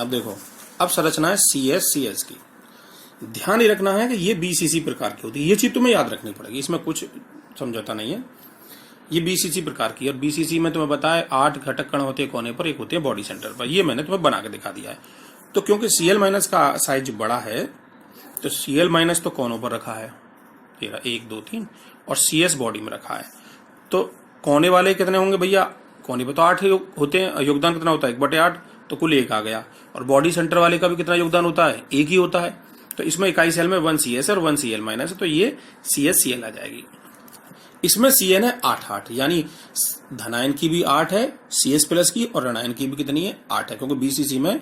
अब देखो, अब संरचना है CH की। ध्यान ये रखना है कि ये BCC प्रकार की होती है, ये चीज तुम्हें याद रखनी पड़ेगी, इसमें कुछ समझौता नहीं है। ये BCC प्रकार की, और BCC में तुम्हें बताया 8 घटक कण होते हैं कोने पर, एक होते हैं बॉडी सेंटर पर। ये मैंने तुम्हें बना के दिखा दिया है। तो क्योंकि Cl- का साइज बड़ा है, तो Cl- तो कोनों पर रखा है, तेरा 1 2 3, और CS बॉडी में रखा है। तो कोने वाले कितने होंगे भैया? कोने पे तो 8 होते हैं, योगदान कितना होता है 1/8, तो कुल 1 आ गया। और बॉडी सेंटर वाले का भी कितना योगदान होता है? 1 ही होता है। तो इसमें इकाई सेल में 1 CS और 1 Cl- है, तो ये CH Cl आ जाएगी। इसमें Cn है 8 यानी धनायन की भी 8 है CS+ की, और ऋणायन की भी कितनी है? 8 है, क्योंकि BCC में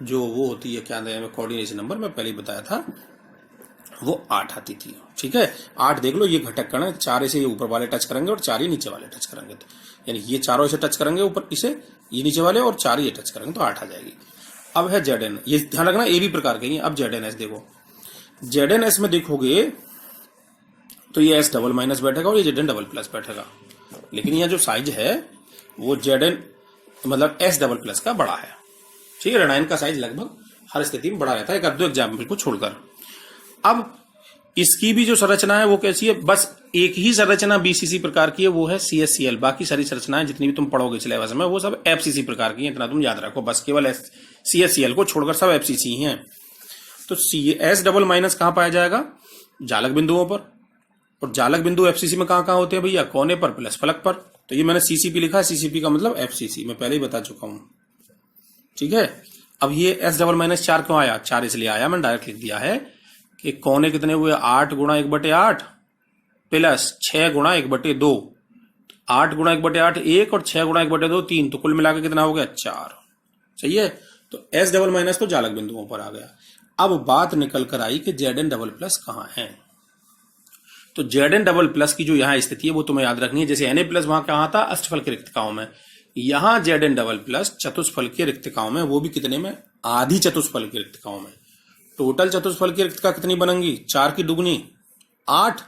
जो वो होती है क्या कोऑर्डिनेशन नंबर मैं पहले ही बताया था, वो 8 आती थी। ठीक है, 8 देख लो, ये घटक कण है, 4 इसे ये ऊपर वाले टच करेंगे और 4 ही नीचे वाले टच करेंगे, तो यानी ये चारों इसे टच करेंगे ऊपर, इसे ये नीचे वाले, और 4 ये टच करेंगे, तो 8 आ जाएगी। अब है Zn, ये ध्यान रखना AB प्रकार के। अब ZnS देखो, ZnS में देखोगे तो ये S डबल- बैठेगा और ये Zn++ बैठेगा, लेकिन यह जो साइज है वो Zn मतलब S++ का बड़ा है। ठीक है, ऋणायन का साइज लगभग हर स्थिति में बड़ा रहता है, एक आध दो एग्जाम्पल को छोड़कर। अब इसकी भी जो संरचना है वो कैसी है? बस एक ही संरचना BCC प्रकार की है, वो है CH Cl। बाकी सारी संरचनाएं जितनी भी तुम पढ़ोगे सिलेबस में वो सब FCC प्रकार की हैं, इतना तुम याद रखो। बस केवल CH Cl को छोड़कर सब FCC ही हैं। तो S डबल- कहां पाया जाएगा? जालक बिंदुओं पर। और जालक बिंदु FCC में कहां होते हैं भैया? कोने पर प्लस फलक पर। तो ये मैंने CCP लिखा है, CCP का मतलब FCC, मैं पहले ही बता चुका हूं। ठीक है, अब ये S डबल- क्यों आया? 4 इसलिए आया, मैंने डायरेक्ट लिख दिया है कि कोने कितने हुए? 8 गुणा 1/8 प्लस 6 गुणा 1/2। 8 गुणा 1/8 1, और 6 गुणा 1/2 3, तो कुल मिलाकर कितना हो गया? 4। सही है, तो S डबल- तो जालक बिंदुओं पर आ गया। अब बात निकल कर आई कि Zn++ कहां है। तो Zn++ की जो यहां स्थिति है वो तुम्हें याद रखनी है। जैसे Na+ वहां कहां था? अष्टफल की रिक्तकाओं में। यहां Zn++ चतुष्फल की रिक्तकाओं में, वो भी कितने में? आधी चतुष्फल की रिक्तकाओं में। टोटल चतुष्फल की रिक्तका कितनी बनेंगी? 4 की दुगनी 8,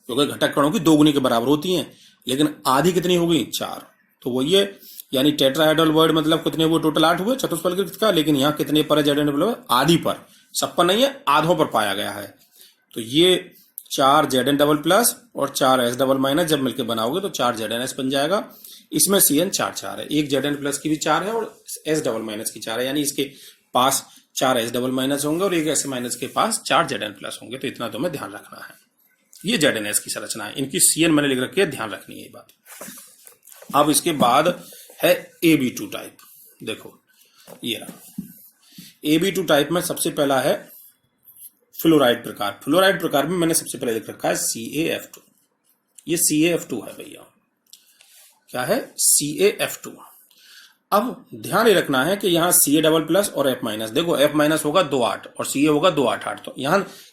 क्योंकि घटक कणों की दोगुनी के बराबर होती हैं, लेकिन आधी कितनी होगी? 4। तो वो ये यानी टेट्राहेड्रल वर्ड मतलब कितने हुए? टोटल 8 हुए चतुष्फल की रिक्तका, लेकिन यहाँ कितने पर है Zn+? आधी पर, सब पर नहीं है, आधों पर पाया गया है। तो ये 4 Zn++ और 4 S डबल- जब मिलकर बनाओगे तो 4 ZnS बन जाएगा। इसमें Cn 4 है, एक Zn+ की भी 4 है और S डबल- की 4 है, यानी इसके पास 4 S डबल- होंगे और एक S- के पास 4 Zn+ होंगे। तो इतना तुम्हें ध्यान रखना है। ये ZnS की संरचना है, इनकी Cn मैंने लिख रखी है, ध्यान रखनी है ये बात। अब इसके बाद है AB2 टाइप। देखो ये रहा, AB2 टाइप में सबसे पहला है फ्लोराइड प्रकार। फ्लोराइड प्रकार में मैंने सबसे पहले लिख रखा है CaF2। ये CaF2 है भैया, क्या है? CaF2। अब ध्यान ये रखना है कि यहां Ca++ और F-, देखो F- होगा 2 8 और Ca होगा 2 8 8। तो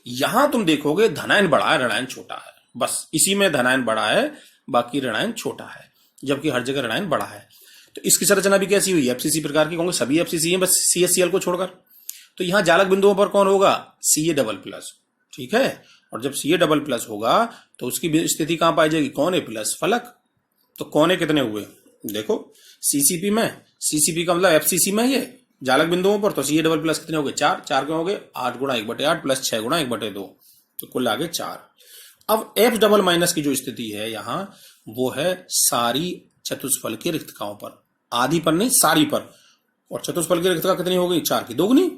यहां तुम देखोगे धनायन बड़ा है, ऋणायन छोटा है, बस इसी में धनायन बड़ा है, बाकी ऋणायन छोटा है, जबकि हर जगह ऋणायन बड़ा है। तो इसकी संरचना भी कैसी हुई? FCC प्रकार की, कहूंगे सभी FCC हैं बस CH Cl को छोड़कर। तो यहां जालक बिंदुओं पर कौन होगा? Ca++। ठीक है, और जब Ca++ होगा तो उसकी स्थिति कहां पाई जाएगी? कोने प्लस फलक। तो कोने कितने हुए? देखो CCP में, CCP का मतलब FCC में, ये जालक बिंदुओं पर, तो Ca++ कितने हो गए? 4। 4 क्यों हो गए? 8 गुणा 1/8 प्लस 6 गुणा 1/2, तो कुल आ गए 4। अब F डबल- की जो स्थिति है यहां, वो है सारी चतुष्फल की रिक्तकाओं पर, आधी पर नहीं सारी पर। और चतुष्फल की रिक्तका कितनी हो गई? 4 की दोगुनी,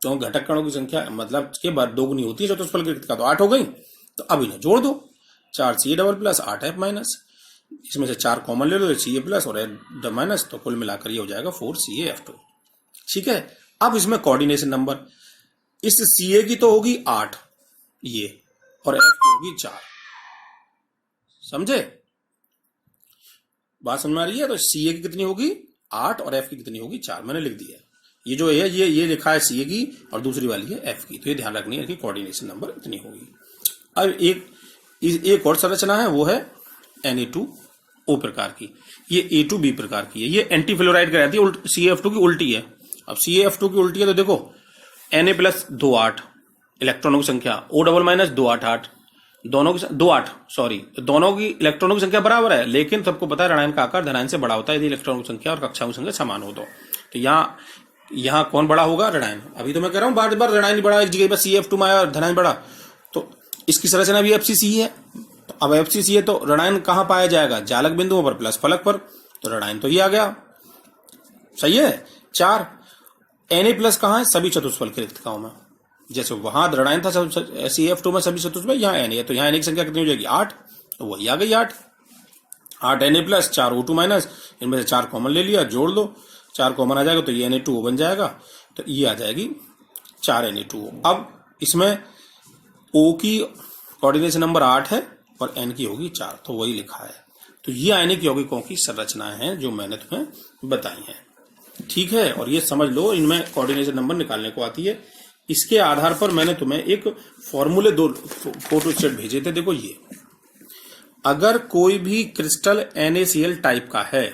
तो घटक कणों की संख्या मतलब के बाद दोगुनी होती है चतुष्फल की रिक्तका, तो 8 हो गई। तो अब इन्हें जोड़ दो, 4 Ca++, 8 F-, इसमें से 4 कॉमन ले लो, Ca+ और F-, तो कुल मिलाकर ये हो जाएगा 4 CaF2। ठीक है, अब इसमें कोऑर्डिनेशन नंबर, इस Ca की तो होगी 8 ये, और F की होगी 4। समझे बात? समझ में आ रही है? तो Ca की कितनी होगी? 8 और F की कितनी होगी? 4। मैंने लिख दिया। ये जो है ये लिखा है Ca की, और दूसरी वाली है F की, तो ये ध्यान रखनी है कि कोऑर्डिनेशन नंबर इतनी होगी। अब एक और संरचना है, वो है Na2O प्रकार की। ये A2B प्रकार की है, ये एंटी फ्लोराइड कहलाती है, CaF2 की उल्टी है। अब CaF2 की उल्टी है तो देखो Na+ 2 8 इलेक्ट्रॉनों की संख्या, O डबल- 2 8 8, दोनों की 2 8 सॉरी, दोनों की इलेक्ट्रॉनों की संख्या बराबर है, लेकिन सबको पता है ऋणायन का आकार धनायन से बड़ा होता है यदि इलेक्ट्रॉनों की संख्या और कक्षाओं की संख्या समान हो तो। यहाँ यहाँ कौन बड़ा होगा? ऋणायन। अभी तो मैं कह रहा हूँ बार बार ऋणायन बड़ा, एक जगह पर CF2 में आया और धनायन बड़ा, तो इसकी संरचना भी FCC है। तो अब FCC है तो ऋणायन कहाँ पाया जाएगा? जालक बिंदुओं पर प्लस फलक पर, तो ऋणायन तो ये आ गया। सही है। 4 Na+ कहाँ है? सभी चतुष्फल की रिक्तकाओं में। जैसे वहां ऋणायन था CF2 में सभी चतुष्फल, यहाँ Na है, तो यहाँ Na की संख्या कितनी हो जाएगी? 8, तो वही आ गई 8 Na+, 4 O2-, इनमें से 4 कॉमन ले लिया, जोड़ दो, 4 कॉमन आ जाएगा तो ये Na2O बन जाएगा, तो ये आ जाएगी 4 Na2O। अब इसमें O की कोऑर्डिनेशन नंबर 8 है और N की होगी 4, तो वही लिखा है। तो ये आयनिक यौगिकों की संरचनाएं हैं जो मैंने तुम्हें बताई हैं। ठीक है, और ये समझ लो इनमें कोऑर्डिनेशन नंबर निकालने को आती है। इसके आधार पर मैंने तुम्हें एक फॉर्मूले 2 फोटो स्टेट भेजे थे। देखो, ये अगर कोई भी क्रिस्टल NaCl टाइप का है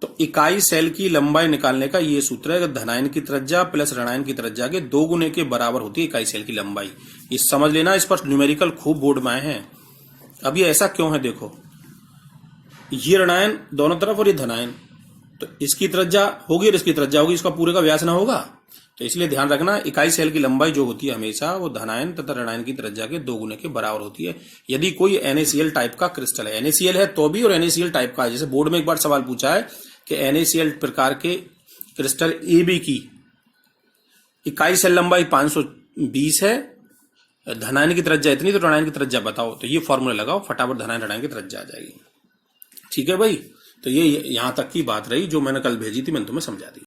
तो इकाई सेल की लंबाई निकालने का ये सूत्र है कि धनायन की त्रिज्या प्लस ऋणायन की त्रिज्या के 2 गुने के बराबर होती है इकाई सेल की लंबाई। ये समझ लेना, इस पर न्यूमेरिकल खूब बोर्ड में आए हैं। अब ये ऐसा क्यों है? देखो, ये ऋणायन दोनों तरफ और ये धनायन, तो इसकी त्रिज्या होगी और इसकी त्रिज्या होगी, इसका पूरे का व्यास ना होगा। तो इसलिए ध्यान रखना, इकाई सेल की लंबाई जो होती है हमेशा वो धनायन तथा ऋणायन की त्रिज्या के 2 गुने के बराबर होती है। यदि कोई NaCl टाइप का क्रिस्टल है, NaCl है तो भी और NaCl टाइप का है, जैसे बोर्ड में एक बार सवाल पूछा है कि NaCl प्रकार के क्रिस्टल AB की इकाई सेल लंबाई 520 है, धनायन की त्रिज्या इतनी, तो ऋणायन की त्रिज्या बताओ। तो ये फॉर्मूला लगाओ, फटाफट धनायन ऋणायन की त्रिज्या आ जाएगी। ठीक है भाई, तो ये यहां तक की बात रही जो मैंने कल भेजी थी, मैंने तुम्हें समझा दी।